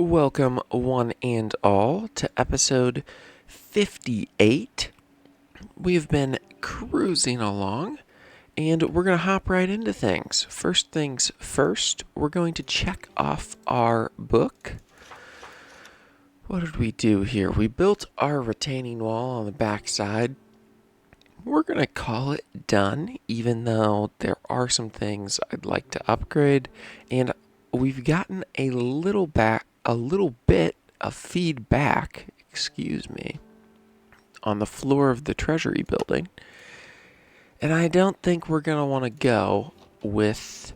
Welcome, one and all, to episode 58. We've been cruising along, and we're going to hop right into things. First things first, we're going to check off our book. What did we do here? We built our retaining wall on the back side. We're going to call it done, even though there are some things I'd like to upgrade, and we've gotten a little bit of feedback, on the floor of the Treasury building. And I don't think we're going to want to go with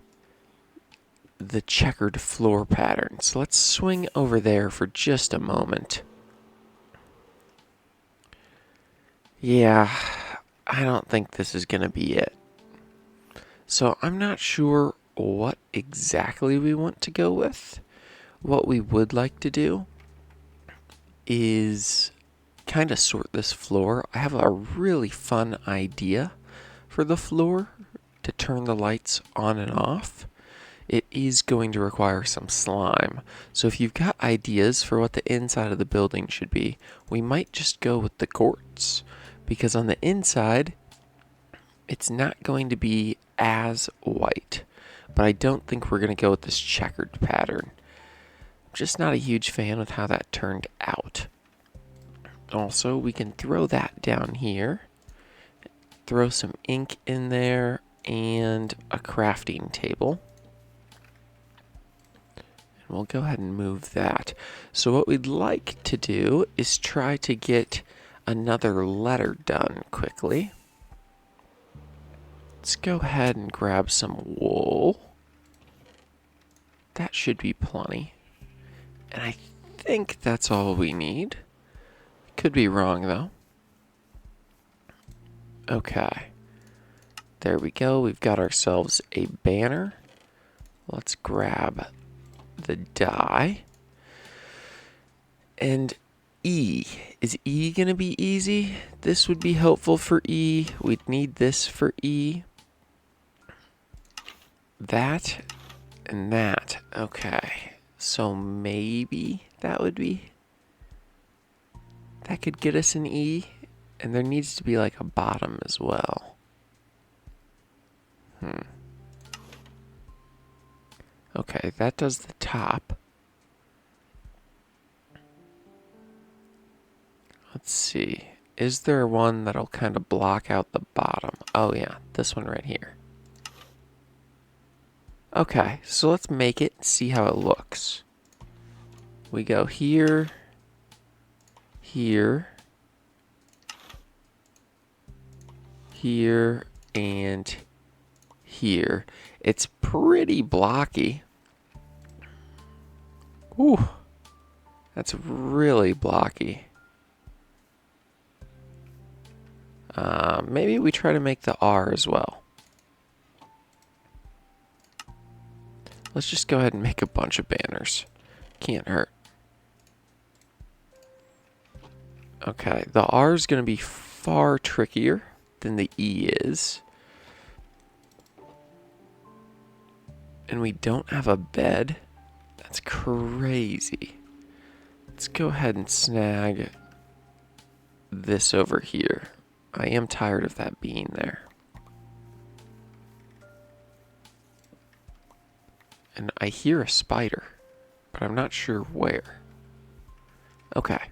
the checkered floor pattern. So let's swing over there for just a moment. Yeah, I don't think this is going to be it. So I'm not sure what exactly we want to go with. What we would like to do is kind of sort this floor. I have a really fun idea for the floor to turn the lights on and off. It is going to require some slime. So if you've got ideas for what the inside of the building should be, we might just go with the quartz. Because on the inside, it's not going to be as white. But I don't think we're going to go with this checkered pattern. I'm just not a huge fan with how that turned out. Also, we can throw that down here. Throw some ink in there and a crafting table. And we'll go ahead and move that. So what we'd like to do is try to get another letter done quickly. Let's go ahead and grab some wool. That should be plenty. And I think that's all we need. Could be wrong, though. Okay. There we go. We've got ourselves a banner. Let's grab the die. And E. Is E going to be easy? This would be helpful for E. We'd need this for E. That and that. Okay. So maybe that would be... That could get us an E. And there needs to be like a bottom as well. Okay, that does the top. Let's see. Is there one that'll kind of block out the bottom? Oh yeah, this one right here. Okay, so let's make it and see how it looks. We go here, here, here, and here. It's pretty blocky. Ooh, that's really blocky. Maybe we try to make the R as well. Let's just go ahead and make a bunch of banners. Can't hurt. Okay, the R is going to be far trickier than the E is. And we don't have a bed. That's crazy. Let's go ahead and snag this over here. I am tired of that being there. And I hear a spider, but I'm not sure where. Okay,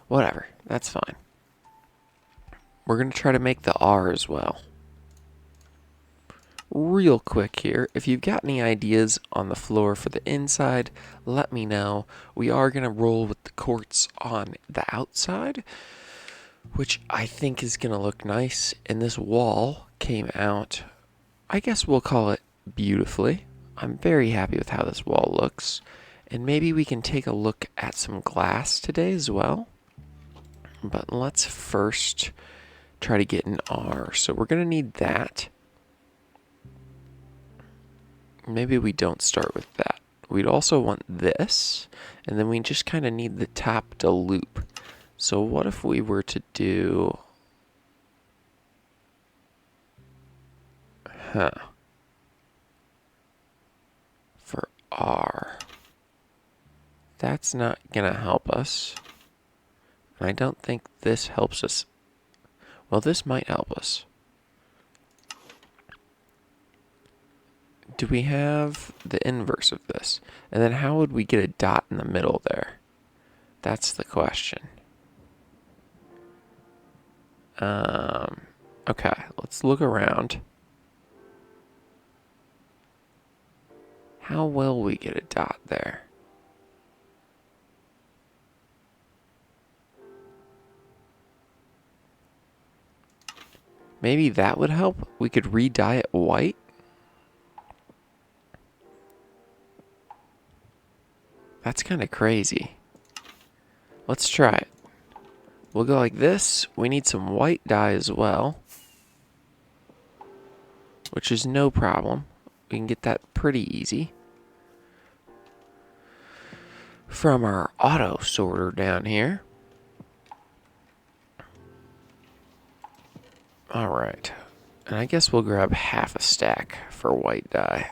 whatever, that's fine. We're going to try to make the R as well. Real quick here, if you've got any ideas on the floor for the inside, let me know. We are going to roll with the quartz on the outside, which I think is going to look nice. And this wall came out, I guess we'll call it beautifully. I'm very happy with how this wall looks. And maybe we can take a look at some glass today as well. But let's first try to get an R. So we're going to need that. Maybe we don't start with that. We'd also want this. And then we just kind of need the top to loop. So what if we were to do... For R. That's not going to help us. And I don't think this helps us. Well, this might help us. Do we have the inverse of this? And then how would we get a dot in the middle there? That's the question. Okay, let's look around. How will we get a dot there? Maybe that would help? We could re-dye it white? That's kind of crazy. Let's try it. We'll go like this. We need some white dye as well, which is no problem. We can get that pretty easy from our auto sorter down here. All right. And I guess we'll grab half a stack for white dye.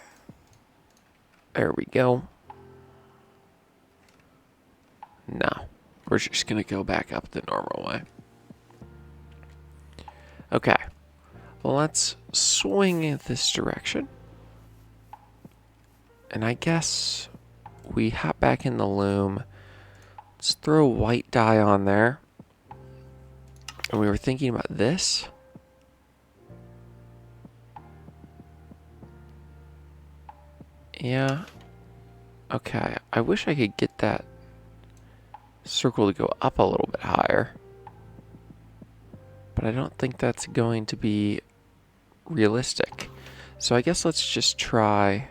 There we go. No, we're just going to go back up the normal way. Okay. Well, let's swing in this direction. And I guess we hop back in the loom. Let's throw white dye on there. And we were thinking about this. Yeah. Okay. I wish I could get that circle to go up a little bit higher. But I don't think that's going to be realistic. So I guess let's just try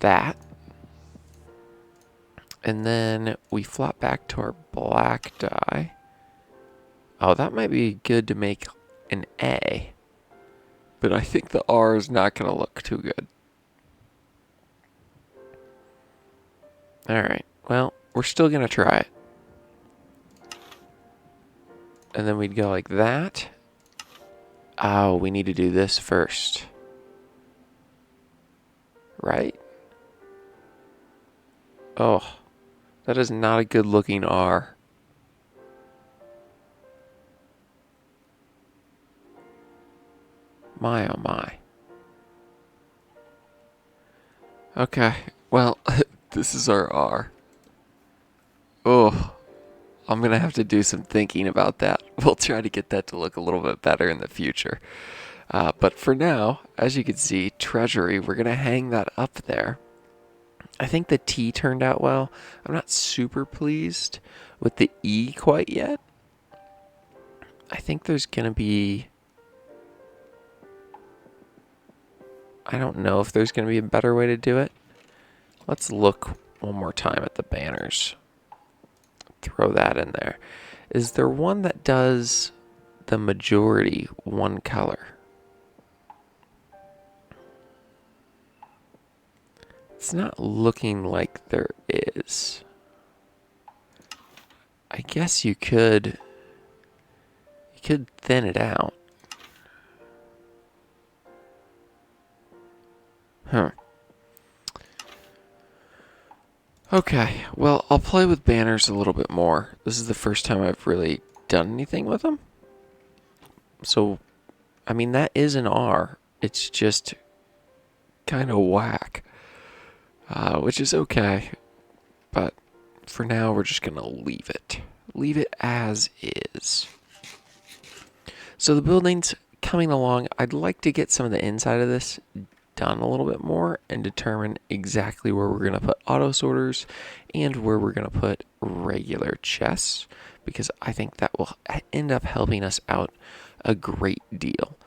that. And then we flop back to our black dye. Oh, that might be good to make an A. But I think the R is not going to look too good. Alright, well, we're still going to try it. And then we'd go like that. Oh, we need to do this first. Right? Oh, that is not a good looking R. My oh my. Okay, well, this is our R. Oh, I'm going to have to do some thinking about that. We'll try to get that to look a little bit better in the future. But for now, as you can see, Treasury, we're going to hang that up there. I think the T turned out well. I'm not super pleased with the E quite yet. I think there's going to be... I don't know if there's going to be a better way to do it. Let's look one more time at the banners. Throw that in there. Is there one that does the majority one color? It's not looking like there is. I guess you could thin it out. Huh. Okay, well, I'll play with banners a little bit more. This is the first time I've really done anything with them. So, I mean, that is an R. It's just kind of whack, which is okay. But for now, we're just going to leave it. Leave it as is. So the building's coming along. I'd like to get some of the inside of this done a little bit more and determine exactly where we're going to put auto sorters and where we're going to put regular chests, because I think that will end up helping us out a great deal.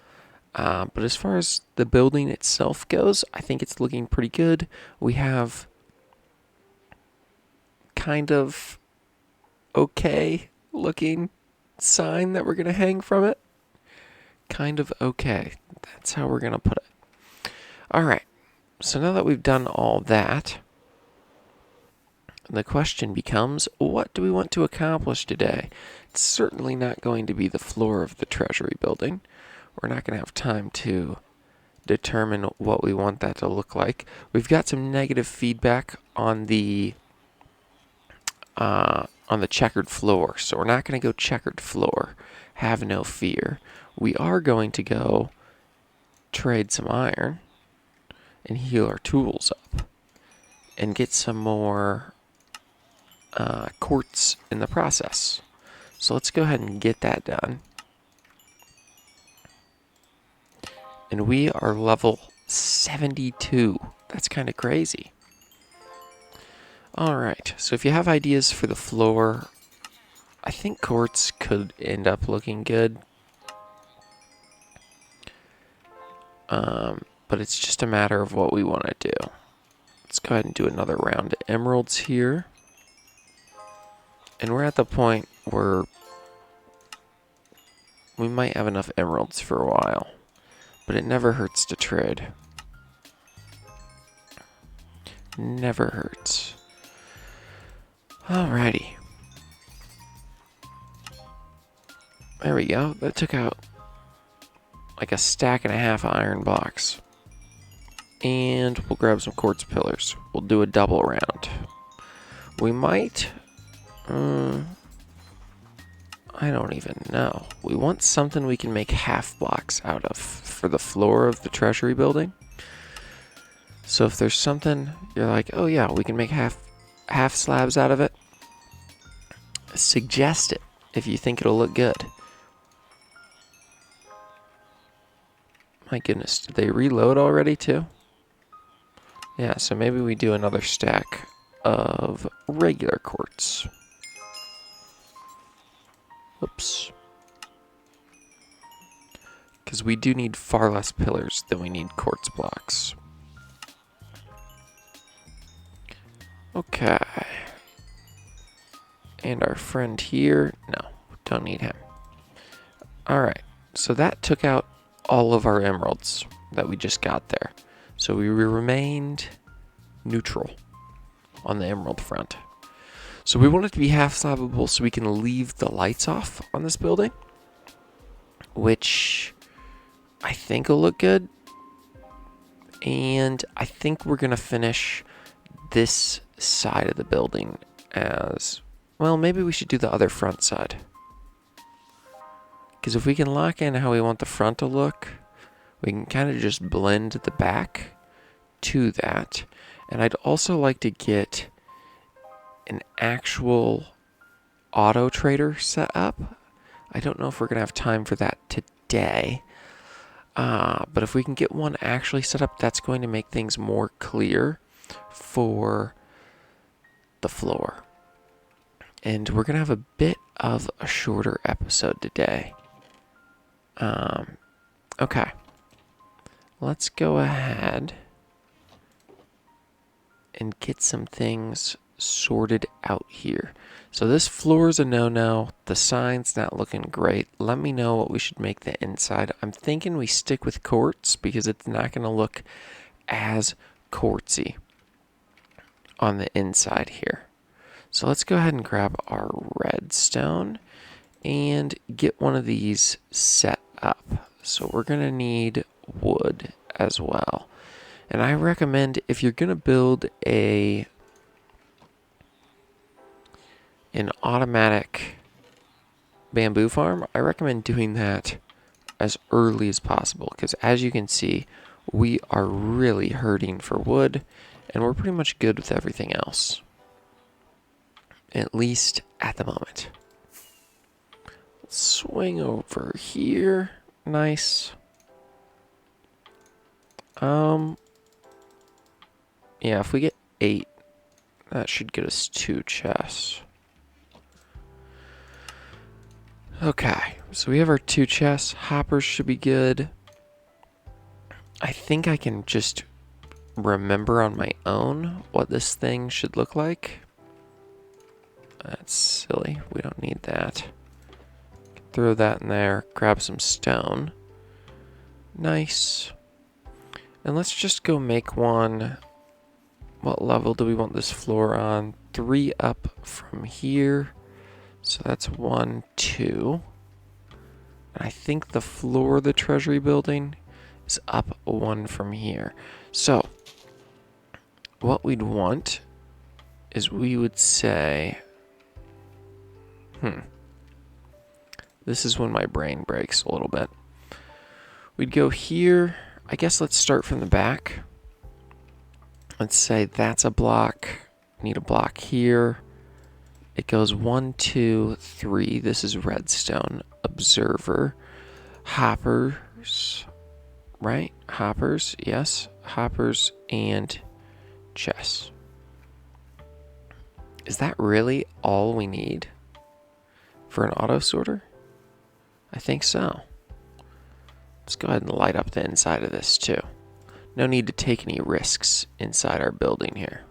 But as far as the building itself goes, I think it's looking pretty good. We have kind of okay looking sign that we're going to hang from it. Kind of okay. That's how we're going to put it. All right, so now that we've done all that, the question becomes, what do we want to accomplish today? It's certainly not going to be the floor of the Treasury building. We're not going to have time to determine what we want that to look like. We've got some negative feedback on the checkered floor, so we're not going to go checkered floor. Have no fear. We are going to go trade some iron and heal our tools up and get some more quartz in the process. So let's go ahead and get that done. And we are level 72. That's kind of crazy. Alright, so if you have ideas for the floor, I think quartz could end up looking good. But it's just a matter of what we want to do. Let's go ahead and do another round of emeralds here. And we're at the point where we might have enough emeralds for a while. But it never hurts to trade. Never hurts. Alrighty. There we go. That took out like a stack and a half of iron blocks. And we'll grab some quartz pillars. We'll do a double round. We might... I don't even know. We want something we can make half blocks out of for the floor of the treasury building. So if there's something you're like, oh yeah, we can make half slabs out of it, suggest it if you think it'll look good. My goodness, did they reload already too? Yeah, so maybe we do another stack of regular quartz. Oops. Because we do need far less pillars than we need quartz blocks. Okay. And our friend here, no, don't need him. Alright, so that took out all of our emeralds that we just got there. So we remained neutral on the emerald front. So we want it to be half slabbable so we can leave the lights off on this building, which I think will look good. And I think we're going to finish this side of the building as, well, maybe we should do the other front side. Because if we can lock in how we want the front to look, we can kind of just blend the back to that. And I'd also like to get an actual auto trader set up. I don't know if we're going to have time for that today. But if we can get one actually set up, that's going to make things more clear for the floor. And we're going to have a bit of a shorter episode today. Okay. Let's go ahead and get some things sorted out here. So this floor is a no-no. The sign's not looking great. Let me know what we should make the inside. I'm thinking we stick with quartz because it's not going to look as quartzy on the inside here. So let's go ahead and grab our redstone and get one of these set up. So we're going to need wood as well. And I recommend if you're going to build an automatic bamboo farm, I recommend doing that as early as possible. Because as you can see, we are really hurting for wood. And we're pretty much good with everything else. At least at the moment. Swing over here. Nice. Yeah, if we get 8, that should get us 2 chests. Okay, so we have our 2 chests. Hoppers should be good. I think I can just remember on my own what this thing should look like. That's silly. We don't need that. Throw that in there. Grab some stone. Nice. And let's just go make one. What level do we want this floor on? 3 up from here. So that's 1, 2. And I think the floor of the treasury building is up one from here. So what we'd want is we would say, this is when my brain breaks a little bit. We'd go here. I guess let's start from the back. Let's say that's a block. Need a block here. It goes 1, 2, 3. This is redstone. Observer. Hoppers. Right? Hoppers. Yes. Hoppers and chests. Is that really all we need for an auto sorter? I think so. Let's go ahead and light up the inside of this too. No need to take any risks inside our building here.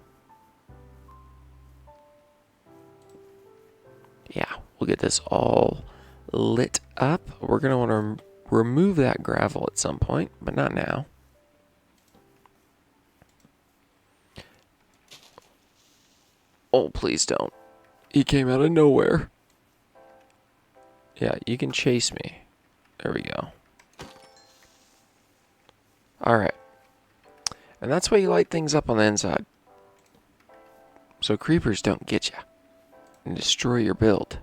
Yeah, we'll get this all lit up. We're going to want to remove that gravel at some point, but not now. Oh, please don't. He came out of nowhere. Yeah, you can chase me. There we go. Alright. And that's why you light things up on the inside. So creepers don't get you and destroy your build.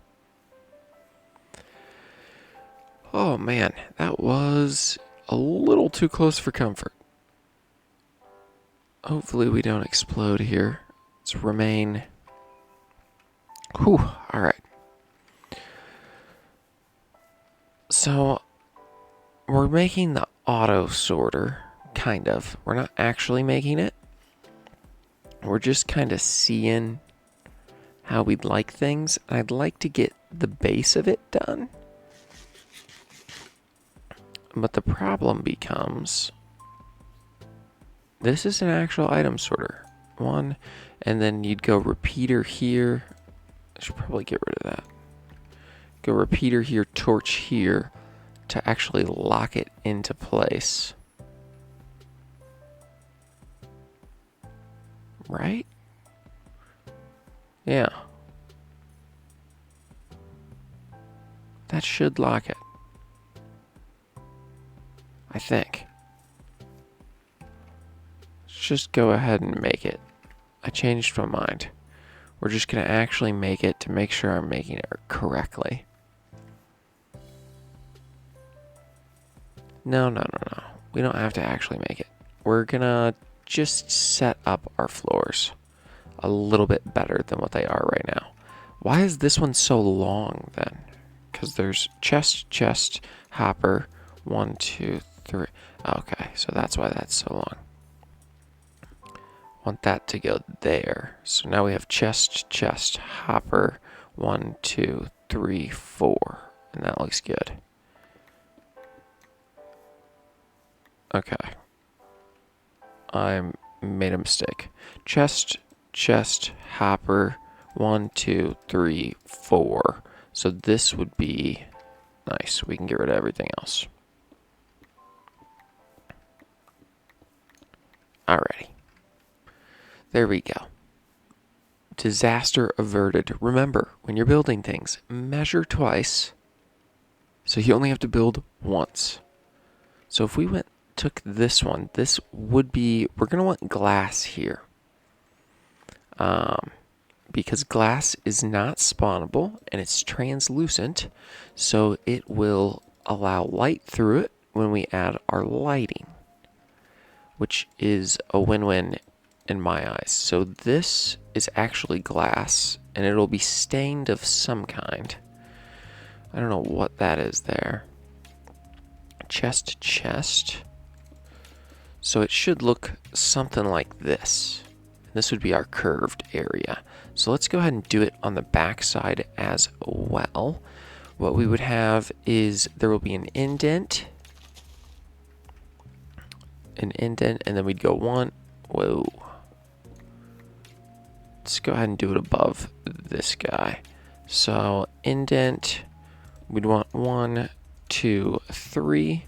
Oh man, that was a little too close for comfort. Hopefully we don't explode here. Let's remain. Whew, alright. So, we're making the auto sorter, kind of. We're not actually making it. We're just kind of seeing how we'd like things. I'd like to get the base of it done. But the problem becomes, this is an actual item sorter. One, and then you'd go repeater here. I should probably get rid of that. Go repeater here, torch here to actually lock it into place. Right? Yeah. That should lock it. I think. Let's just go ahead and make it. I changed my mind. We're just going to actually make it to make sure I'm making it correctly. No. We don't have to actually make it. We're going to just set up our floors a little bit better than what they are right now. Why is this one so long then? Because there's chest, hopper, 1, 2, 3. Okay, so that's why that's so long. Want that to go there. So now we have chest, hopper, 1, 2, 3, 4. And that looks good. Okay. I made a mistake. Chest, hopper, 1, 2, 3, 4. So this would be nice. We can get rid of everything else. Alrighty. There we go. Disaster averted. Remember, when you're building things, measure twice. So you only have to build once. So if we took this one, this would be, we're going to want glass here. Because glass is not spawnable and it's translucent, so it will allow light through it when we add our lighting, which is a win-win in my eyes. So this is actually glass and it'll be stained of some kind. I don't know what that is there. Chest. So it should look something like this. This would be our curved area. So let's go ahead and do it on the back side as well. What we would have is there will be an indent, and then we'd go one. Whoa. Let's go ahead and do it above this guy. So indent, we'd want 1, 2, 3,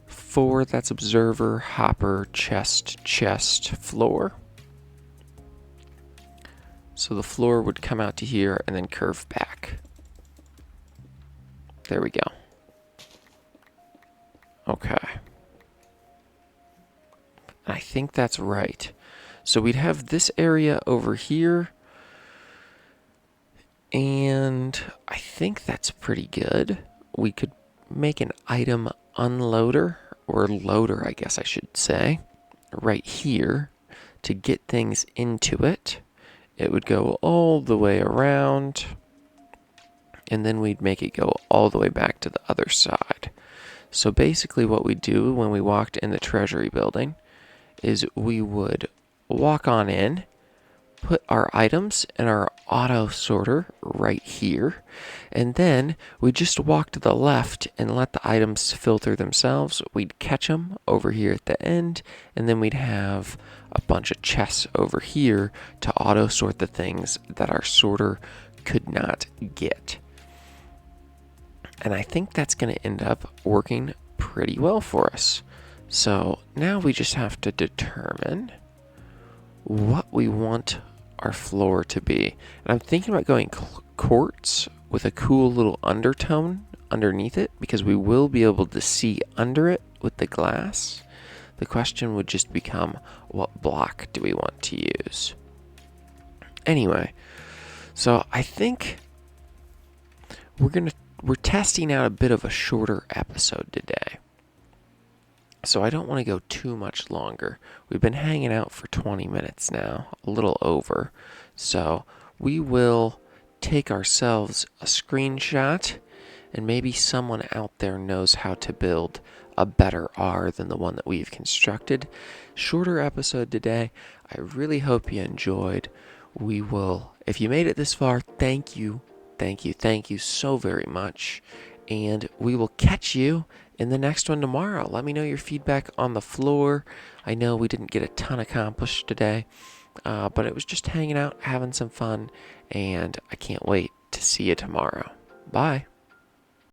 4. That's observer, hopper, chest, floor. So the floor would come out to here and then curve back. There we go. Okay. think that's right. So we'd have this area over here, and I think that's pretty good. We could make an item unloader, or loader, I guess I should say, right here to get things into it. It would go all the way around, and then we'd make it go all the way back to the other side. So basically what we do when we walked in the Treasury building is we would walk on in, put our items in our auto sorter right here, and then we just walk to the left and let the items filter themselves. We'd catch them over here at the end, and then we'd have a bunch of chests over here to auto sort the things that our sorter could not get. And I think that's going to end up working pretty well for us. So now we just have to determine what we want our floor to be. And I'm thinking about going quartz with a cool little undertone underneath it, because we will be able to see under it with the glass. The question would just become, what block do we want to use? Anyway, so I think we're testing out a bit of a shorter episode today. So I don't want to go too much longer. We've been hanging out for 20 minutes now, a little over. So we will take ourselves a screenshot, and maybe someone out there knows how to build a better R than the one that we've constructed. Shorter episode today. I really hope you enjoyed. If you made it this far, thank you so very much. And we will catch you in the next one tomorrow. Let me know your feedback on the floor. I know we didn't get a ton accomplished today, but it was just hanging out, having some fun, and I can't wait to see you tomorrow. Bye.